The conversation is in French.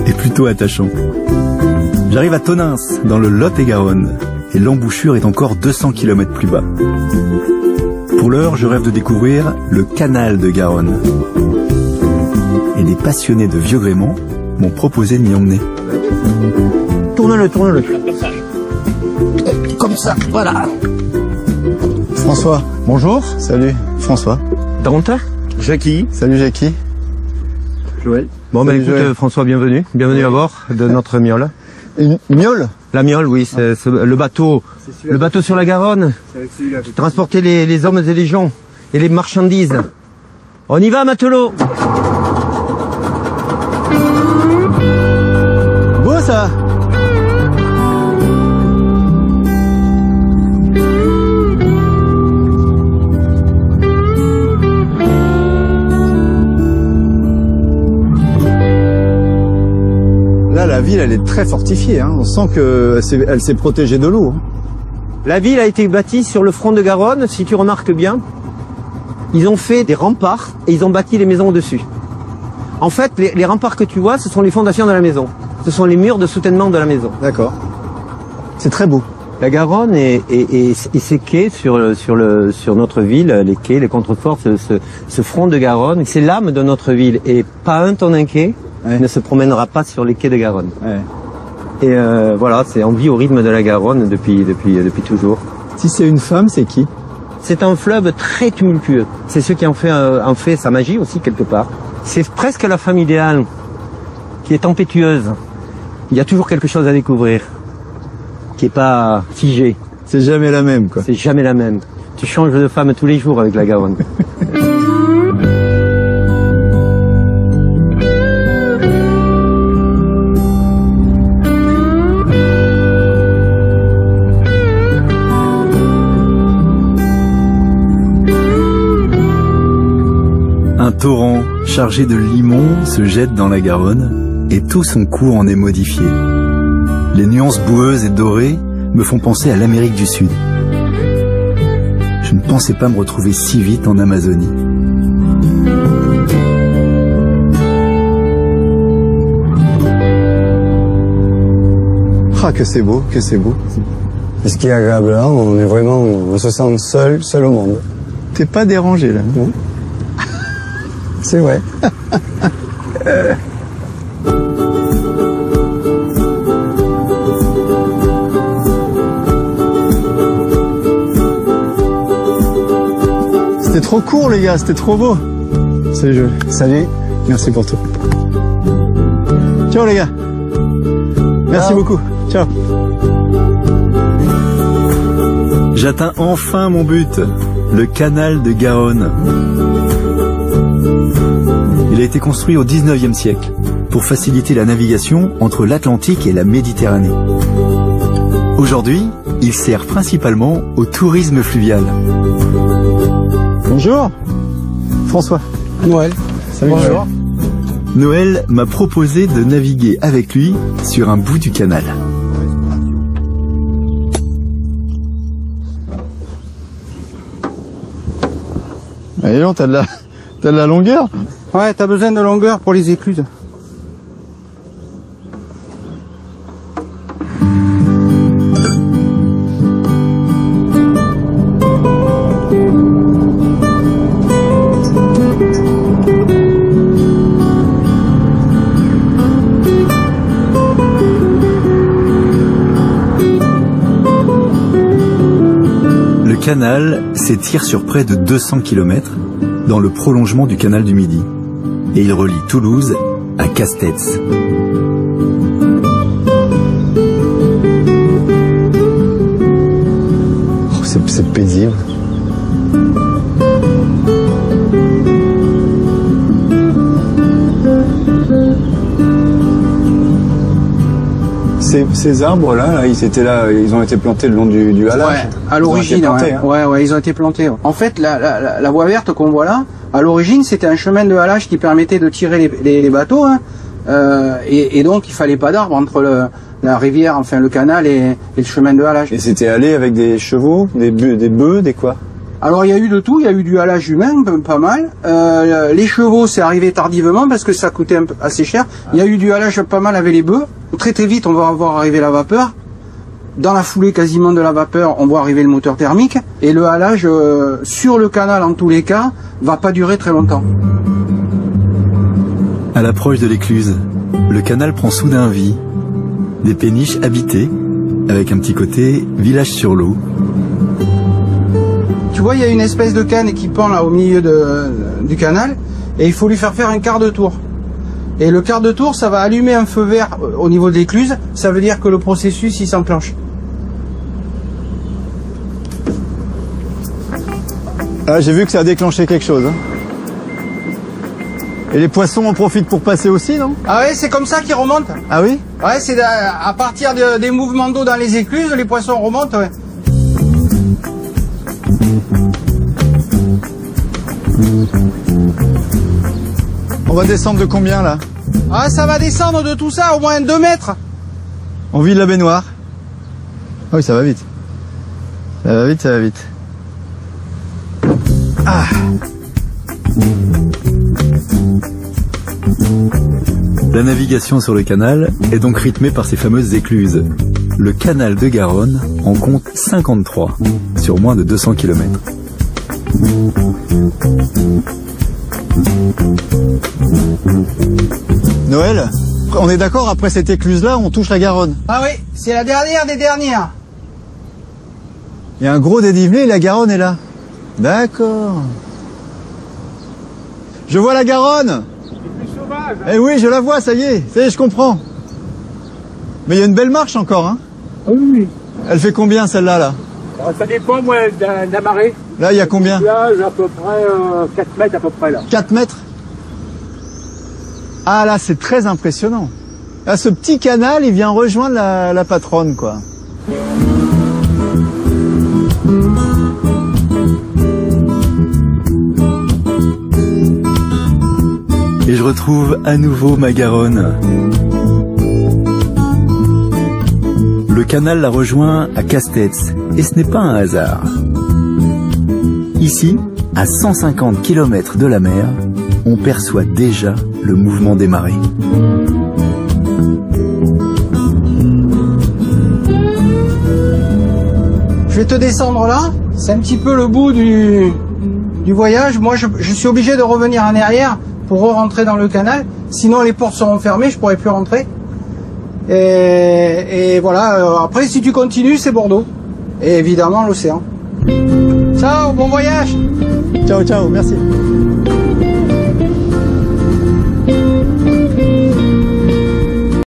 est plutôt attachant. J'arrive à Tonneins, dans le Lot-et-Garonne, et l'embouchure est encore 200 km plus bas. Pour l'heure, je rêve de découvrir le canal de Garonne. Et des passionnés de vieux gréement m'ont proposé de m'y emmener. Tourne-le. Comme ça, voilà. François, bonjour. Salut, François. Daronta Jackie. Salut Jackie. Joël. Bon, bah écoute, François, bienvenue. Bienvenue à bord de notre miole. Une miole? La miole, oui, c'est le bateau sur la Garonne. Qui transportait les hommes et les gens et les marchandises. On y va, matelot. Beau ça. Là, la ville, elle est très fortifiée. Hein. On sent qu'elle s'est protégée de l'eau. Hein. La ville a été bâtie sur le front de Garonne, si tu remarques bien. Ils ont fait des remparts et ils ont bâti les maisons au-dessus. En fait, les remparts que tu vois, ce sont les fondations de la maison. Ce sont les murs de soutènement de la maison. D'accord. C'est très beau. La Garonne et ses quais sur notre ville, les quais, les contreforts, ce front de Garonne, c'est l'âme de notre ville. Et pas un tonninquais ne se promènera pas sur les quais de Garonne. Ouais. Et voilà, on vit au rythme de la Garonne depuis toujours. Si c'est une femme, c'est qui? C'est un fleuve très tumultueux. C'est ce qui en fait sa magie aussi quelque part. C'est presque la femme idéale, qui est tempétueuse. Il y a toujours quelque chose à découvrir, qui est pas figé. C'est jamais la même, quoi. C'est jamais la même. Tu changes de femme tous les jours avec la Garonne. Un torrent chargé de limon se jette dans la Garonne et tout son cours en est modifié. Les nuances boueuses et dorées me font penser à l'Amérique du Sud. Je ne pensais pas me retrouver si vite en Amazonie. Ah, que c'est beau, que c'est beau. Et ce qui est agréable là, on se sent seul au monde. T'es pas dérangé là, non? C'est vrai. C'était trop court les gars, c'était trop beau. Salut Joël. Salut. Merci pour tout. Ciao les gars. Merci beaucoup. Ciao. J'atteins enfin mon but, le canal de Garonne. Il a été construit au 19e siècle pour faciliter la navigation entre l'Atlantique et la Méditerranée. Aujourd'hui, il sert principalement au tourisme fluvial. Bonjour, François. Noël. Salut. Bonjour. Noël m'a proposé de naviguer avec lui sur un bout du canal. Allez, t'as de la longueur. Ouais, t'as besoin de longueur pour les écluses. Le canal s'étire sur près de 200 km dans le prolongement du canal du Midi. Et il relie Toulouse à Castets. Oh, c'est paisible. Ces arbres-là, ils ont été plantés le long du halage. Ouais, à l'origine, ouais, ils ont été plantés. En fait, la voie verte qu'on voit là, à l'origine, c'était un chemin de halage qui permettait de tirer les bateaux, hein, et donc il fallait pas d'arbres entre la rivière, enfin le canal et le chemin de halage. Et c'était allé avec des chevaux, des bœufs, des quoi? Alors il y a eu de tout, il y a eu du halage humain, pas mal. Les chevaux, c'est arrivé tardivement parce que ça coûtait assez cher. Il y a eu du halage pas mal avec les bœufs. Très très vite, on va voir arriver la vapeur. Dans la foulée quasiment de la vapeur, on voit arriver le moteur thermique. Et le halage, sur le canal en tous les cas, va pas durer très longtemps. À l'approche de l'écluse, le canal prend soudain vie. Des péniches habitées, avec un petit côté village sur l'eau. Tu vois, il y a une espèce de canne qui pend là au milieu du canal, et il faut lui faire un quart de tour. Et le quart de tour, ça va allumer un feu vert au niveau de l'écluse, ça veut dire que le processus, il s'enclenche. Ah, j'ai vu que ça a déclenché quelque chose. Hein. Et les poissons en profitent pour passer aussi, non? Ah ouais, c'est comme ça qu'ils remontent. Ah oui? Ouais, c'est à partir des mouvements d'eau dans les écluses, les poissons remontent, ouais. On va descendre de combien là? Ah, ça va descendre de tout ça au moins 2 mètres. On vide la baignoire. Ah oui, ça va vite. Ça va vite, ça va vite. Ah. La navigation sur le canal est donc rythmée par ces fameuses écluses. Le canal de Garonne en compte 53 sur moins de 200 km. Noël, on est d'accord, après cette écluse-là, on touche la Garonne. Ah oui, c'est la dernière des dernières. Il y a un gros dénivelé et la Garonne est là. D'accord. Je vois la Garonne. Eh oui, je la vois, ça y est, je comprends. Mais il y a une belle marche encore, hein? Oui. Elle fait combien celle-là, là? Ça dépend, moi, de la marée. Là, il y a combien? Là, j'ai à peu près 4 mètres à peu près, là. 4 mètres? Ah là, c'est très impressionnant. Là, ce petit canal, il vient rejoindre la patronne, quoi. Et je retrouve à nouveau ma Garonne. Le canal la rejoint à Castets, et ce n'est pas un hasard. Ici, à 150 km de la mer, on perçoit déjà le mouvement des marées. Je vais te descendre là, c'est un petit peu le bout du voyage. Moi, je suis obligé de revenir en arrière pour rentrer dans le canal, sinon les portes seront fermées, je pourrai plus rentrer. Et voilà, après si tu continues, c'est Bordeaux. Et évidemment l'océan. Ciao, bon voyage. Ciao, ciao, merci.